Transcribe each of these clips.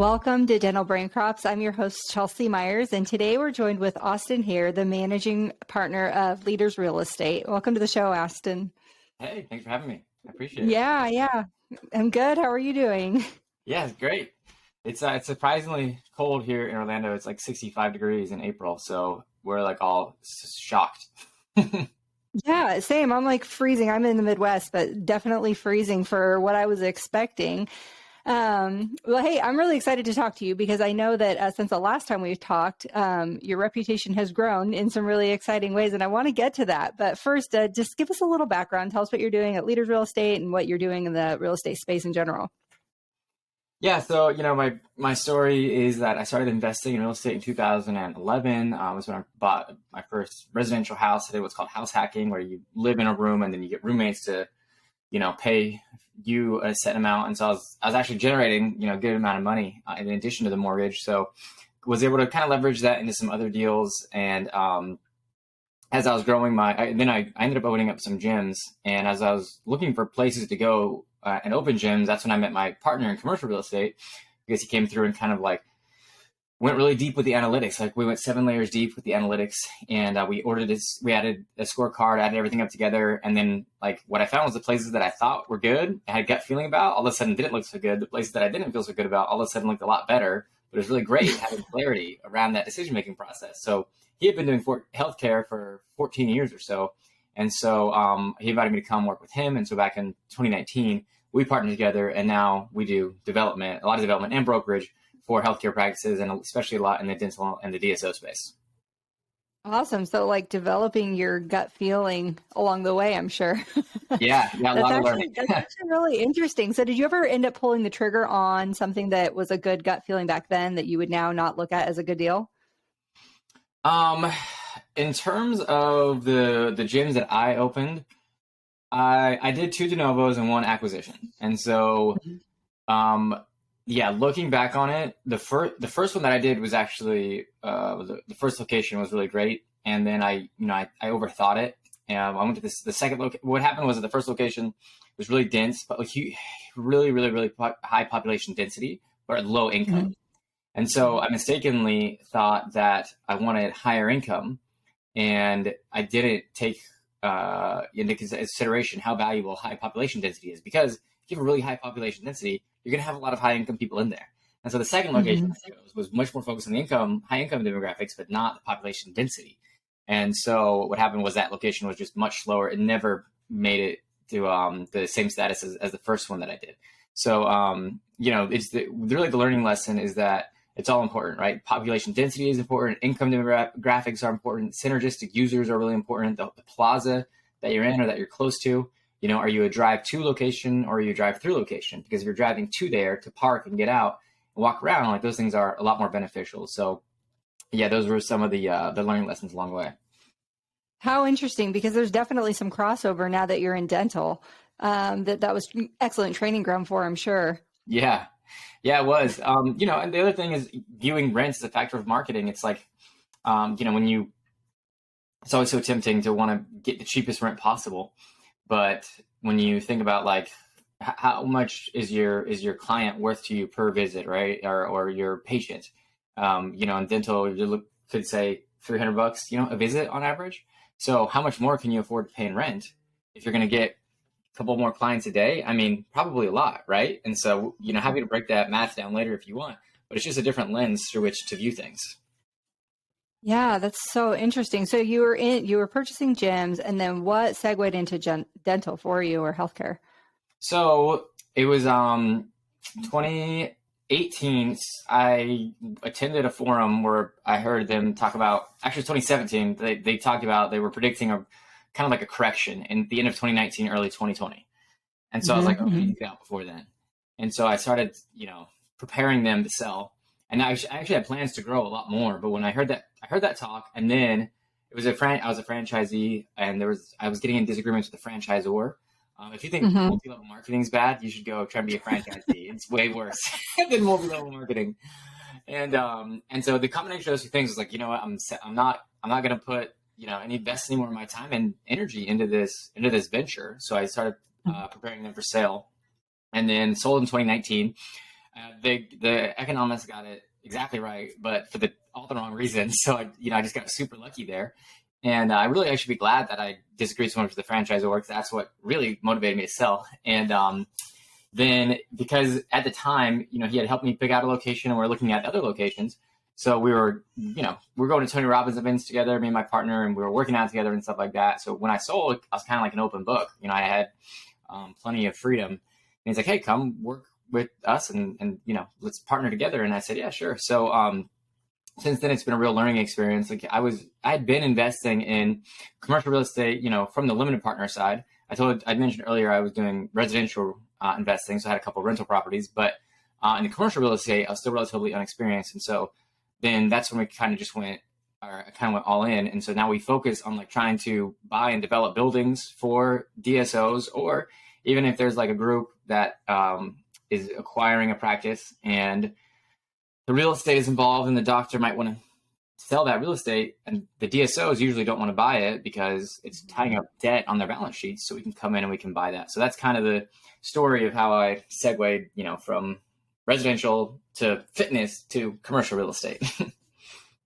Welcome to Dental Brain Crops. I'm your host, Chelsea Myers, and today we're joined with Austin here, the managing partner of Leaders Real Estate. Welcome to the show, Austin. Hey, thanks for having me. I appreciate it. Yeah. I'm good. How are you doing? Yeah, it's great. It's surprisingly cold here in Orlando. It's like 65 degrees in April, so we're like all shocked. Yeah, same. I'm like freezing. I'm in the Midwest, but definitely freezing for what I was expecting. Well, hey, I'm really excited to talk to you because I know that since the last time we've talked, your reputation has grown in some really exciting ways, and I want to get to that. But first, just give us a little background. Tell us what you're doing at Leaders Real Estate and what you're doing in the real estate space in general. Yeah, so my story is that I started investing in real estate in 2011. Was when I bought my first residential house. I did what's called house hacking, where you live in a room and then you get roommates to pay you a set amount. And so I was actually generating, a good amount of money in addition to the mortgage. So was able to kind of leverage that into some other deals. And as I was growing I ended up opening up some gyms. And as I was looking for places to go and open gyms, that's when I met my partner in commercial real estate, because he came through and kind of like went really deep with the analytics. Like we went 7 layers deep with the analytics, and we added a scorecard, added everything up together. And then like what I found was the places that I thought were good, I had gut feeling about, all of a sudden didn't look so good. The places that I didn't feel so good about, all of a sudden looked a lot better. But it was really great having clarity around that decision-making process. So he had been doing healthcare for 14 years or so. And so he invited me to come work with him. And so back in 2019, we partnered together, and now we do a lot of development and brokerage for healthcare practices, and especially a lot in the dental and the DSO space. Awesome. So like developing your gut feeling along the way, I'm sure. Yeah, a lot of learning. That's actually really interesting. So did you ever end up pulling the trigger on something that was a good gut feeling back then that you would now not look at as a good deal? In terms of the gyms that I opened, I did 2 de novos and 1 acquisition. And so, looking back on it, the first one that I did was actually, the first location was really great. And then I overthought it. And I went to the second location. What happened was that the first location was really dense, but like really, really, really high population density, but at low income. Mm-hmm. And so I mistakenly thought that I wanted higher income, and I didn't take into consideration how valuable high population density is, because if you have a really high population density, you're going to have a lot of high income people in there. And so the second location was much more focused on the high income demographics, but not the population density. And so what happened was that location was just much slower. It never made it to the same status as the first one that I did. So, it's really the learning lesson is that it's all important, right? Population density is important. Income demographics are important. Synergistic users are really important. The plaza that you're in or that you're close to, are you a drive-to location or are you a drive-through location? Because if you're driving to there to park and get out and walk around, like those things are a lot more beneficial. So yeah, those were some of the learning lessons along the way. How interesting, because there's definitely some crossover now that you're in dental. That was excellent training ground for, I'm sure. Yeah, it was. And the other thing is viewing rent as a factor of marketing. It's like, it's always so tempting to want to get the cheapest rent possible. But when you think about like how much is your client worth to you per visit, right? Or your patient, in dental, you could say $300, a visit on average. So how much more can you afford to pay in rent if you're going to get a couple more clients a day? I mean, probably a lot, right? And so, happy to break that math down later if you want, but it's just a different lens through which to view things. Yeah, that's so interesting. So you were purchasing gyms, and then what segued into dental for you, or healthcare? So it was 2018. I attended a forum where I heard them talk about, actually 2017, they talked about, they were predicting a kind of like a correction in the end of 2019, early 2020. And so I was like, okay, you get out before then. And so I started, preparing them to sell. And I actually had plans to grow a lot more. But when I heard that talk, and then it was I was a franchisee, and I was getting in disagreements with the franchisor. If you think multi-level marketing is bad, you should go try and be a franchisee. It's way worse than multi-level marketing. And so the combination of those two things was like, I'm not going to put, invest any more of my time and energy into this venture. So I started preparing them for sale, and then sold in 2019. The economists got it exactly right, but for all the wrong reasons. So I just got super lucky there, and I really actually be glad that I disagreed so much with the franchisor, because that's what really motivated me to sell. And then because at the time, he had helped me pick out a location, and we're looking at other locations. So we're going to Tony Robbins events together, me and my partner, and we were working out together and stuff like that. So when I sold, I was kind of like an open book. I had plenty of freedom. And he's like, hey, come work with us and let's partner together. And I said, yeah, sure. So since then, it's been a real learning experience. Like I had been investing in commercial real estate, from the limited partner side. I mentioned earlier I was doing residential investing, so I had a couple of rental properties, but in the commercial real estate, I was still relatively unexperienced. And so then that's when we kind of went all in. And so now we focus on like trying to buy and develop buildings for DSOs, or even if there's like a group that is acquiring a practice and the real estate is involved, and the doctor might want to sell that real estate, and the DSOs usually don't want to buy it because it's tying up debt on their balance sheets. So we can come in and we can buy that. So that's kind of the story of how I segued, from residential to fitness to commercial real estate.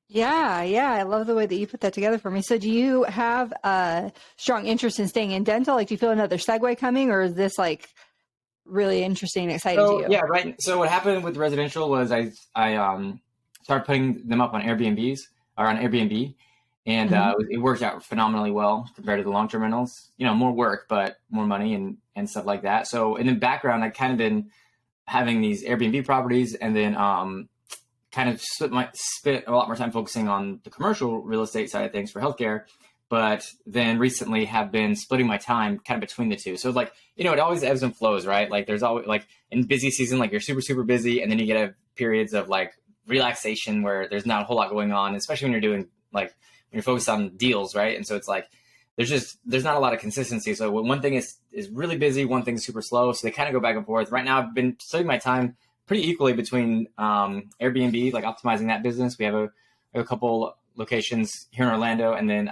Yeah, yeah. I love the way that you put that together for me. So do you have a strong interest in staying in dental? Like, do you feel another segue coming, or is this like really interesting and exciting to So you? yeah, right. So what happened with residential was I started putting them up on Airbnb, and it worked out phenomenally well compared to the long-term rentals. More work, but more money and stuff like that. So in the background, I'd kind of been having these Airbnb properties, and then kind of spent a lot more time focusing on the commercial real estate side of things for healthcare. But then recently have been splitting my time kind of between the two. So like, it always ebbs and flows, right? Like there's always like in busy season, like you're super, super busy. And then you get periods of like relaxation where there's not a whole lot going on, especially when you're doing like, when you're focused on deals, right? And so it's like, there's not a lot of consistency. So when one thing is really busy, one thing's super slow. So they kind of go back and forth. Right now I've been splitting my time pretty equally between Airbnb, like optimizing that business. We have a couple locations here in Orlando, and then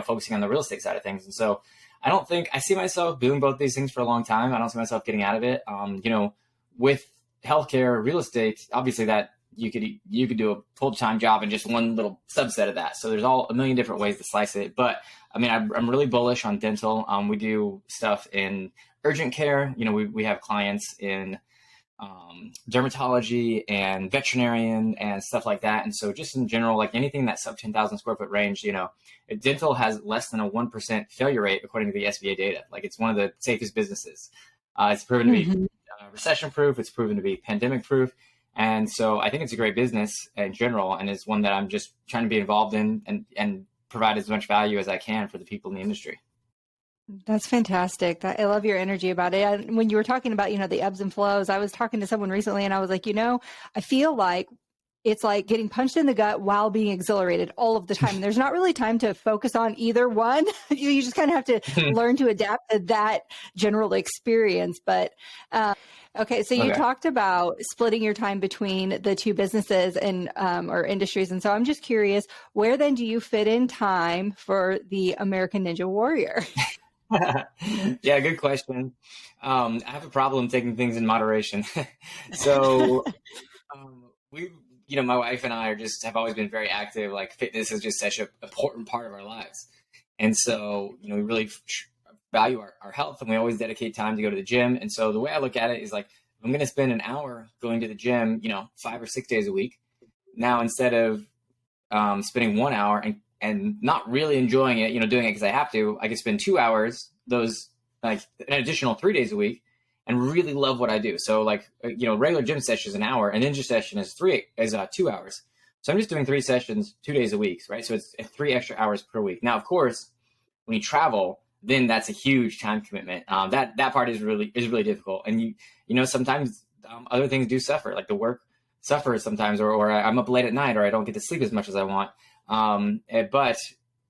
focusing on the real estate side of things. And so I see myself doing both these things for a long time. I don't see myself getting out of it. With healthcare, real estate, obviously that you could do a full-time job in just one little subset of that. So there's a million different ways to slice it. But I mean, I'm really bullish on dental. We do stuff in urgent care. We have clients in dermatology and veterinarian and stuff like that. And so just in general, like anything that's sub 10,000 square foot range, dental has less than a 1% failure rate according to the SBA data. Like it's one of the safest businesses. It's proven to be recession proof. It's proven to be pandemic proof. And so I think it's a great business in general, and it's one that I'm just trying to be involved in and provide as much value as I can for the people in the industry. That's fantastic. I love your energy about it. And when you were talking about, the ebbs and flows, I was talking to someone recently and I was like, I feel like it's like getting punched in the gut while being exhilarated all of the time. And there's not really time to focus on either one. You just kind of have to learn to adapt to that general experience. But okay, so you talked about splitting your time between the two businesses and or industries. And so I'm just curious, where then do you fit in time for the American Ninja Warrior? Yeah, good question. I have a problem taking things in moderation. So my wife and I have always been very active. Like fitness is just such an important part of our lives. And so, we really value our health, and we always dedicate time to go to the gym. And so the way I look at it is like, I'm going to spend an hour going to the gym, 5 or 6 days a week. Now, instead of spending 1 hour and not really enjoying it, doing it because I have to, I can spend 2 hours, those like an additional 3 days a week, and really love what I do. So like, regular gym session is an hour, and ninja session is 2 hours. So I'm just doing 3 sessions 2 days a week, right? So it's 3 extra hours per week. Now, of course, when you travel, then that's a huge time commitment. That part is really difficult. And sometimes other things do suffer, like the work suffers sometimes, or I'm up late at night, or I don't get to sleep as much as I want. But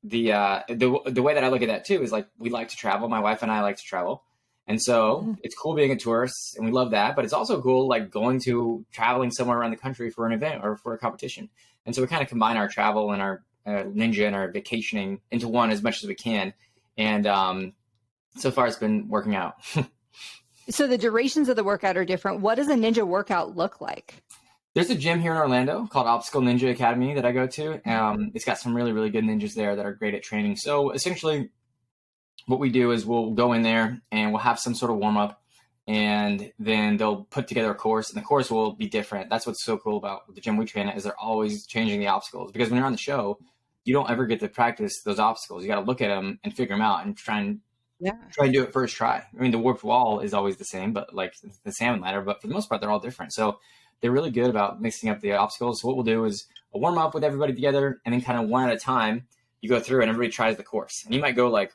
the way that I look at that too is like, we like to travel. My wife and I like to travel. And so it's cool being a tourist, and we love that, but it's also cool like traveling somewhere around the country for an event or for a competition. And so we kind of combine our travel and our ninja and our vacationing into one as much as we can. And so far it's been working out. So the durations of the workout are different. What does a ninja workout look like? There's a gym here in Orlando called Obstacle Ninja Academy that I go to. It's got some really, really good ninjas there that are great at training. So essentially, what we do is we'll go in there and we'll have some sort of warm up, and then they'll put together a course, and the course will be different. That's what's so cool about the gym we train at, is they're always changing the obstacles, because when you're on the show, you don't ever get to practice those obstacles. You got to look at them and figure them out and Yeah. try and do it first try. I mean, the warped wall is always the same, but like the salmon ladder, but for the most part, they're all different. So they're really good about mixing up the obstacles. So what we'll do is a warm up with everybody together, and then kind of one at a time, you go through and everybody tries the course. And you might go like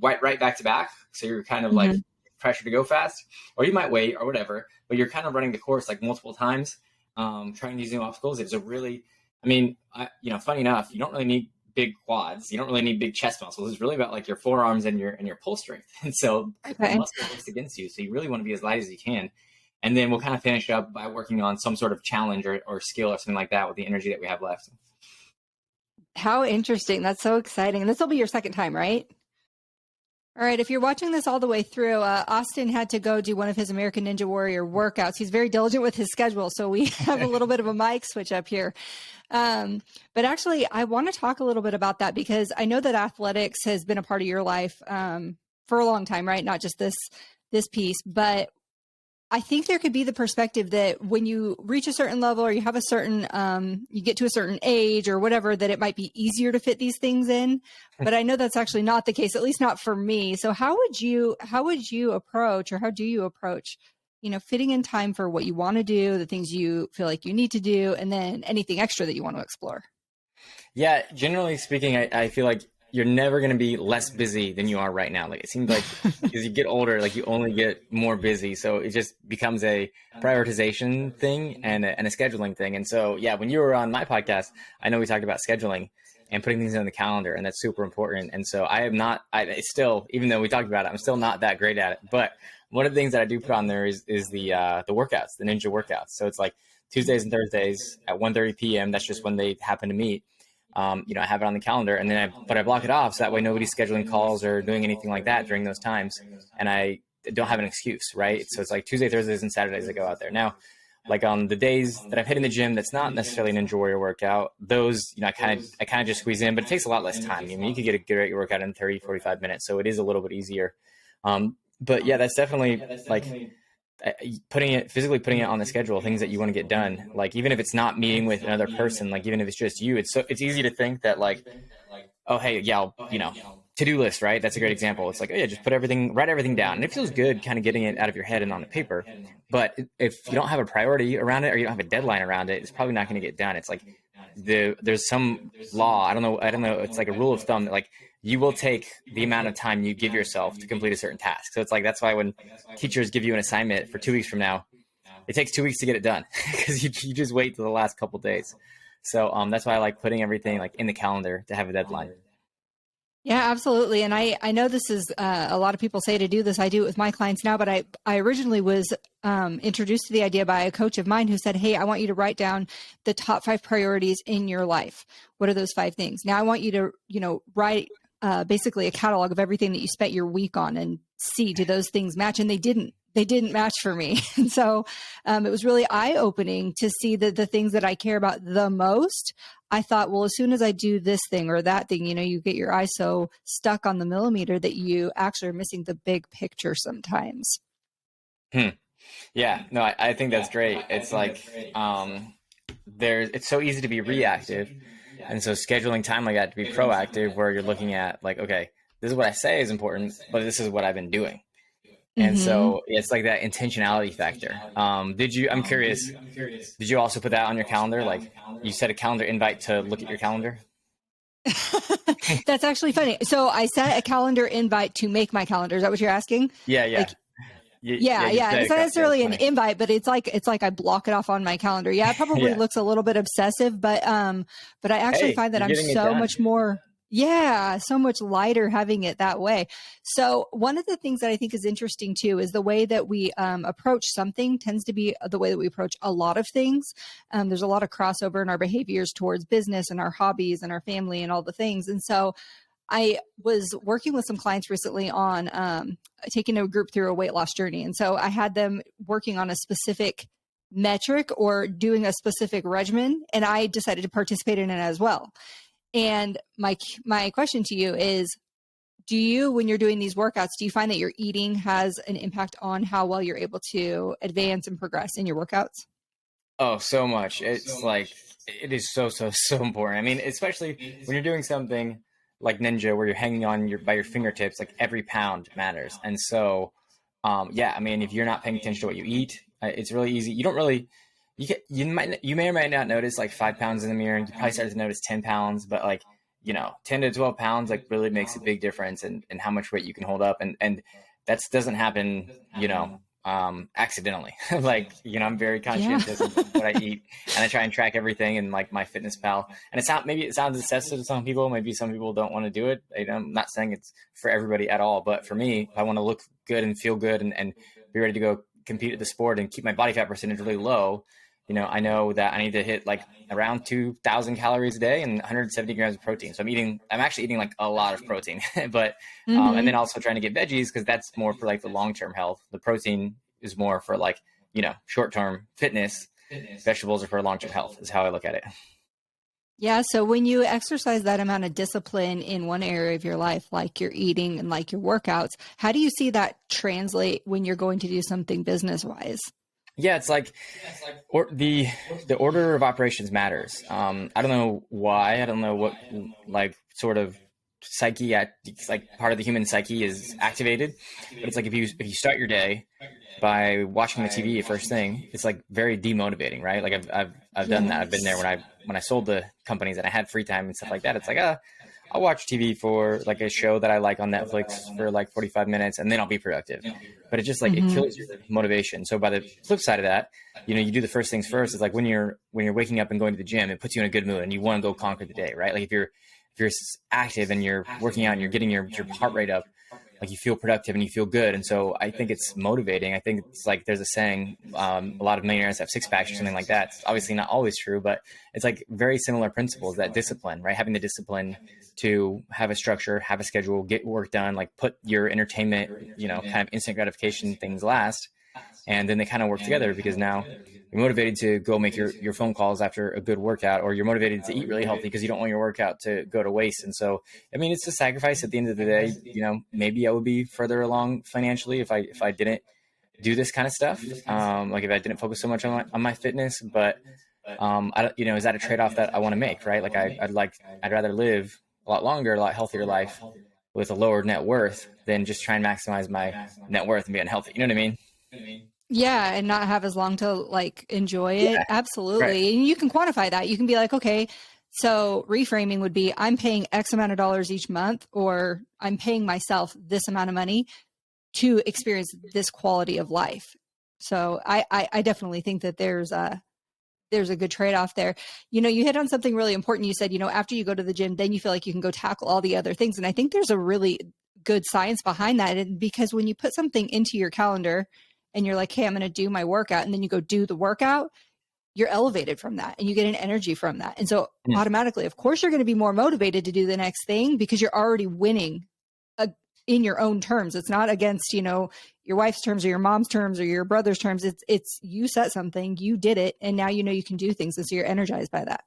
right back to back. So you're kind of like pressure to go fast, or you might wait or whatever, but you're kind of running the course like multiple times, trying these new obstacles. It's a really, I mean, funny enough, you don't really need big quads. You don't really need big chest muscles. It's really about like your forearms and your pull strength. And so the muscle works against you. So you really want to be as light as you can. And then we'll kind of finish up by working on some sort of challenge or skill or something like that with the energy that we have left. How interesting. That's so exciting. And this will be your second time, right? All right. If you're watching this all the way through, Austin had to go do one of his American Ninja Warrior workouts. He's very diligent with his schedule, so we have a little bit of a mic switch up here. But actually, I want to talk a little bit about that, because I know that athletics has been a part of your life for a long time, right? Not just this piece, but I think there could be the perspective that when you reach a certain level, or you have a certain, you get to a certain age or whatever, that it might be easier to fit these things in. But I know that's actually not the case, at least not for me. So how would you approach, or how do you approach, fitting in time for what you want to do, the things you feel like you need to do, and then anything extra that you want to explore? Yeah, generally speaking, I feel like you're never going to be less busy than you are right now. Like, it seems like as you get older, like you only get more busy. So it just becomes a prioritization thing and a scheduling thing. And so, yeah, when you were on my podcast, I know we talked about scheduling and putting things on the calendar, and that's super important. And so it's still, even though we talked about it, I'm still not that great at it. But one of the things that I do put on there is the workouts, the ninja workouts. So it's like Tuesdays and Thursdays at 1:30 p.m. That's just when they happen to meet. I have it on the calendar, and then I block it off, so that way nobody's scheduling calls or doing anything like that during those times, and I don't have an excuse, right? So it's like Tuesday, Thursdays, and Saturdays I go out there. Now, like on the days that I've hit in the gym, that's not necessarily an Ninja Warrior workout. Those, I kind of just squeeze in, but it takes a lot less time. I mean, you could get a great workout in 30, 45 minutes, so it is a little bit easier. But yeah, that's definitely like physically putting it on the schedule, things that you want to get done. Like, even if it's not meeting with another person, like even if it's just you, it's easy to think that like, oh, hey, yeah, to-do list, right? That's a great example. It's like, oh yeah, just write everything down. And it feels good kind of getting it out of your head and on the paper. But if you don't have a priority around it, or you don't have a deadline around it, it's probably not going to get done. It's like there's some law. I don't know. It's like a rule of thumb that like you will take the amount of time you give yourself to complete a certain task. So it's like, that's why when teachers give you an assignment for 2 weeks from now, it takes 2 weeks to get it done, because you just wait till the last couple of days. So that's why I like putting everything like in the calendar to have a deadline. Yeah, absolutely. And I know this is a lot of people say to do this. I do it with my clients now, but I originally was introduced to the idea by a coach of mine who said, hey, I want you to write down the top 5 priorities in your life. What are those 5 things? Now I want you to, write basically a catalog of everything that you spent your week on, and see, do those things match? And they didn't match for me. And so it was really eye-opening to see that the things that I care about the most, I thought, well, as soon as I do this thing or that thing, you get your eye so stuck on the millimeter that you actually are missing the big picture sometimes. Yeah, no, I think that's great. It's like, it's so easy to be reactive. And so scheduling time like that to be proactive, where you're looking at like, okay, this is what I say is important, but this is what I've been doing. And so it's like that intentionality factor. I'm curious, did you also put that on your calendar? Like, you set a calendar invite to look at your calendar? That's actually funny. So I set a calendar invite to make my calendar. Is that what you're asking? Yeah. Yeah. It's not necessarily an invite, but it's like I block it off on my calendar. Yeah, it probably looks a little bit obsessive, but I actually find that I'm so much more, so much lighter having it that way. So one of the things that I think is interesting too is the way that we approach something tends to be the way that we approach a lot of things. There's a lot of crossover in our behaviors towards business and our hobbies and our family and all the things. And so I was working with some clients recently on taking a group through a weight loss journey. And so I had them working on a specific metric or doing a specific regimen, and I decided to participate in it as well. And my question to you is, do you, when you're doing these workouts, do you find that your eating has an impact on how well you're able to advance and progress in your workouts? Oh, so much. It's like it is so important. I mean, especially when you're doing something like ninja where you're hanging on your by your fingertips, like every pound matters. And so yeah, I mean, if you're not paying attention to what you eat, it's really easy. You don't really you may or may not notice like 5 pounds in the mirror, and you probably start to notice 10 pounds, but like 10 to 12 pounds like really makes a big difference in how much weight you can hold up. And that doesn't happen, accidentally. Like, I'm very Yeah. conscientious of what I eat, and I try and track everything in like my fitness pal. And it's not, maybe it sounds excessive to some people. Maybe some people don't want to do it. I'm not saying it's for everybody at all, but for me, if I want to look good and feel good and be ready to go compete at the sport and keep my body fat percentage really low, I know that I need to hit like around 2,000 calories a day and 170 grams of protein. So I'm actually eating like a lot of protein, but, and then Mm-hmm. also trying to get veggies because that's more for like the long-term health. The protein is more for like, short-term fitness. Vegetables are for long-term health is how I look at it. Yeah. So when you exercise that amount of discipline in one area of your life, like your eating and like your workouts, how do you see that translate when you're going to do something business wise? Yeah, it's like the order of operations matters. I don't know why. I don't know what like sort of psyche it's like part of the human psyche is activated, but it's like if you start your day by watching the TV first thing, it's like very demotivating, right? Like I've done that. I've been there Yes. when I sold the companies and I had free time and stuff like that. It's like I'll watch TV for like a show that I like on Netflix for like 45 minutes and then I'll be productive. But it just like it Mm-hmm. kills your motivation. So by the flip side of that, you do the first things first. It's like when you're waking up and going to the gym, it puts you in a good mood and you want to go conquer the day, right? Like if you're active and you're working out and you're getting your heart rate up, like you feel productive and you feel good. And so I think it's motivating. I think it's like there's a saying, a lot of millionaires have six packs or something like that. It's obviously not always true, but it's like very similar principles, that discipline, right? Having the discipline to have a structure, have a schedule, get work done, like put your entertainment, kind of instant gratification things last. And then they kind of work together because now you're motivated to go make your phone calls after a good workout, or you're motivated to eat really healthy because you don't want your workout to go to waste. And so, I mean, it's a sacrifice at the end of the day. Maybe I would be further along financially if I didn't do this kind of stuff. Like if I didn't focus so much on my fitness, but I don't, is that a trade-off that I want to make, right? Like I'd rather live a lot longer, a lot healthier life with a lower net worth than just try and maximize my net worth and be unhealthy. You know what I mean? Yeah, and not have as long to like enjoy it. Yeah. Right. Absolutely. And you can quantify that. You can be like, okay, so reframing would be I'm paying X amount of dollars each month, or I'm paying myself this amount of money to experience this quality of life. So I definitely think that there's a good trade-off there. You hit on something really important. You said, after you go to the gym, then you feel like you can go tackle all the other things. And I think there's a really good science behind that. And because when you put something into your calendar and you're like, hey, I'm going to do my workout, and then you go do the workout, you're elevated from that and you get an energy from that. And so Mm. automatically, of course, you're going to be more motivated to do the next thing because you're already winning uh, in your own terms. It's not against, your wife's terms or your mom's terms or your brother's terms. It's you set something, you did it, and now you can do things. And so you're energized by that.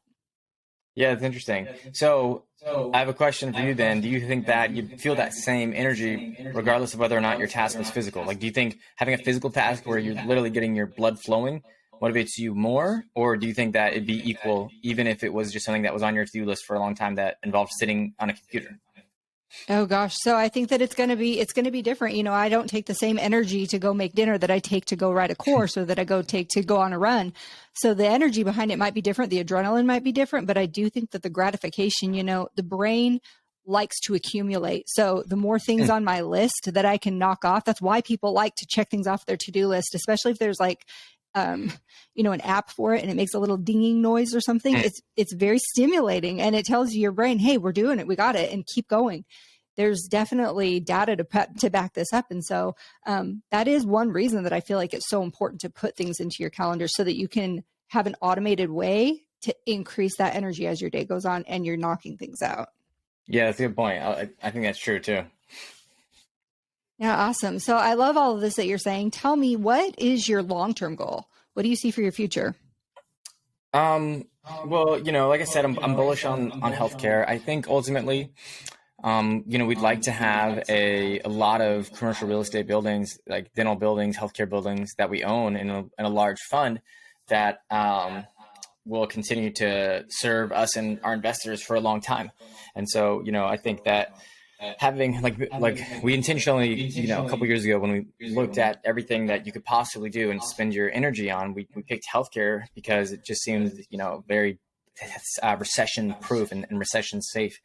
Yeah, it's interesting. So I have a question for you then. Do you think that you feel that same energy regardless of whether or not your task was physical? Like, do you think having a physical task where you're literally getting your blood flowing motivates you more? Or do you think that it'd be equal even if it was just something that was on your to-do list for a long time that involved sitting on a computer? Oh gosh. So I think that it's going to be different. I don't take the same energy to go make dinner that I take to go ride a course or that I go take to go on a run. So the energy behind it might be different. The adrenaline might be different, but I do think that the gratification, the brain likes to accumulate. So the more things on my list that I can knock off, that's why people like to check things off their to-do list, especially if there's like um, an app for it and it makes a little dinging noise or something. It's very stimulating and it tells your brain, hey, we're doing it, we got it, and keep going. There's definitely data to back this up. And so that is one reason that I feel like it's so important to put things into your calendar so that you can have an automated way to increase that energy as your day goes on and you're knocking things out. Yeah, that's a good point. I think that's true too. Yeah, awesome. So I love all of this that you're saying. Tell me, what is your long-term goal? What do you see for your future? Um, well, like I said, I'm bullish on healthcare. I think ultimately, we'd like to have a lot of commercial real estate buildings, like dental buildings, healthcare buildings that we own in a large fund that will continue to serve us and our investors for a long time. And so, I think that having like we intentionally, a couple years ago when we looked at everything that you could possibly do and spend your energy on, we picked healthcare because it just seemed, very recession proof and recession safe.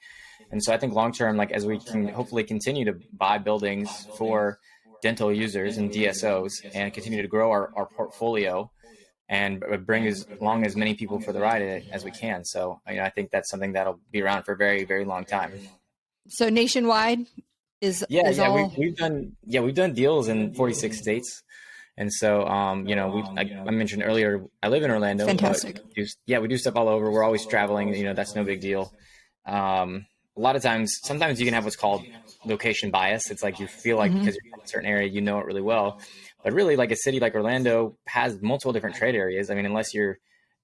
And so I think long term, like as we can hopefully continue to buy buildings for dental users and DSOs and continue to grow our portfolio and bring as long as many people for the ride as we can. So, I think that's something that'll be around for a very, very long time. So nationwide Yeah, is yeah, all we've done deals in 46 states. And so, I mentioned earlier, I live in Orlando, but fantastic. we do stuff all over. We're always traveling. That's no big deal. A lot of times, sometimes you can have what's called location bias. It's like you feel like Hmm. because you're in a certain area, you know it really well. But really, like a city like Orlando has multiple different trade areas. I mean, unless you're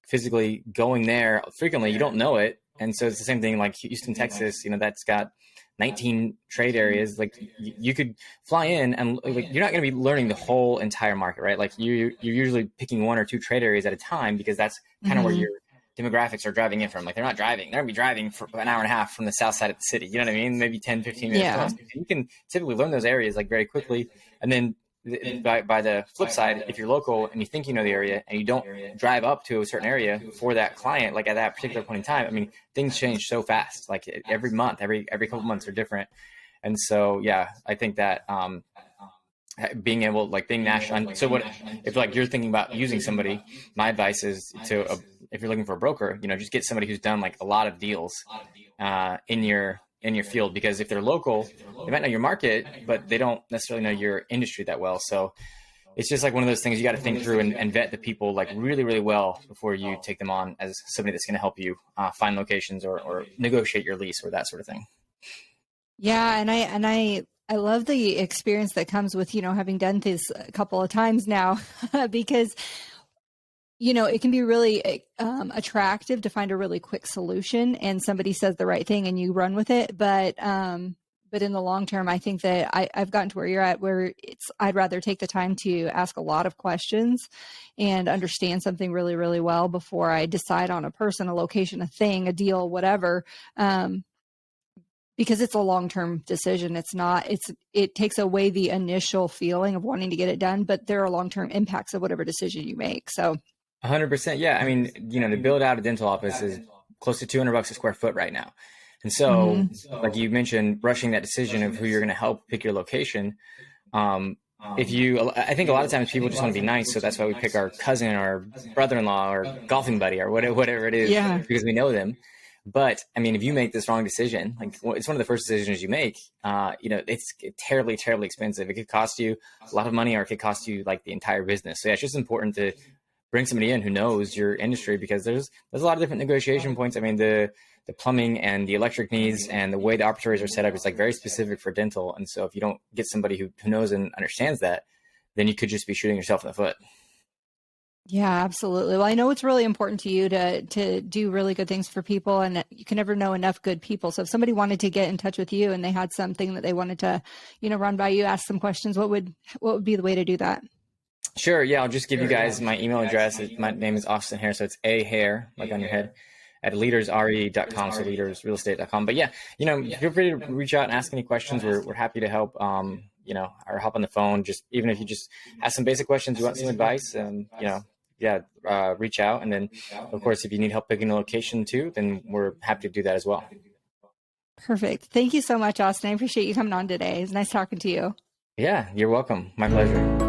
physically going there frequently, you don't know it. And so it's the same thing like Houston, Texas, that's got 19 trade areas. Like you could fly in and like you're not going to be learning the whole entire market, right? Like you're usually picking one or two trade areas at a time because that's kind of where Hmm. your demographics are driving in from. Like they're not driving, they're gonna be driving for an hour and a half from the south side of the city. You know what I mean? Maybe 10, 15 minutes Yeah. most. You can typically learn those areas like very quickly. And then by the flip side, if you're local and you think you know the area and you don't drive up to a certain area for that client, like at that particular point in time, I mean, things change so fast. Like every month, every couple months are different. And so, yeah, I think that being able like being national. So what if like you're thinking about using somebody? My advice is to if you're looking for a broker, just get somebody who's done like a lot of deals in your field because if they're local, they might know your market, but they don't necessarily know your industry that well. So it's just like one of those things you got to think through and vet the people like really, really well before you take them on as somebody that's going to help you find locations or negotiate your lease or that sort of thing. Yeah, and I love the experience that comes with, having done this a couple of times now because it can be really attractive to find a really quick solution and somebody says the right thing and you run with it. But in the long term, I think that I've gotten to where you're at, where I'd rather take the time to ask a lot of questions and understand something really, really well before I decide on a person, a location, a thing, a deal, whatever. Because it's a long-term decision. It takes away the initial feeling of wanting to get it done, but there are long-term impacts of whatever decision you make. So, 100%. Yeah. I mean, to build out a dental office is close to $200 a square foot right now. And so, mhm. like you mentioned, rushing that decision of who you're going to help pick your location. Um, I think a lot of times people just want to be nice. So that's why we pick our cousin or brother-in-law or golfing buddy or whatever it is Yeah. because we know them. But I mean, if you make this wrong decision, like it's one of the first decisions you make, it's terribly, terribly expensive. It could cost you a lot of money or it could cost you like the entire business. So yeah, it's just important to bring somebody in who knows your industry because there's a lot of different negotiation points. I mean, the plumbing and the electric needs and the way the operatories are set up is like very specific for dental. And so if you don't get somebody who knows and understands that, then you could just be shooting yourself in the foot. Yeah, absolutely. Well, I know it's really important to you to do really good things for people, and you can never know enough good people. So if somebody wanted to get in touch with you and they had something that they wanted to, run by you, ask some questions, what would be the way to do that? Sure. Yeah. I'll just give you guys my email address. My name is Austin Hare. So it's a hair, like on your head, at leadersre.com. So leadersrealestate.com. But yeah, feel free to reach out and ask any questions. We're happy to help, or help on the phone. Just even if you just have some basic questions, you want some advice, yeah, reach out. And then, of course, if you need help picking a location too, then we're happy to do that as well. Perfect. Thank you so much, Austin. I appreciate you coming on today. It's nice talking to you. Yeah, you're welcome. My pleasure.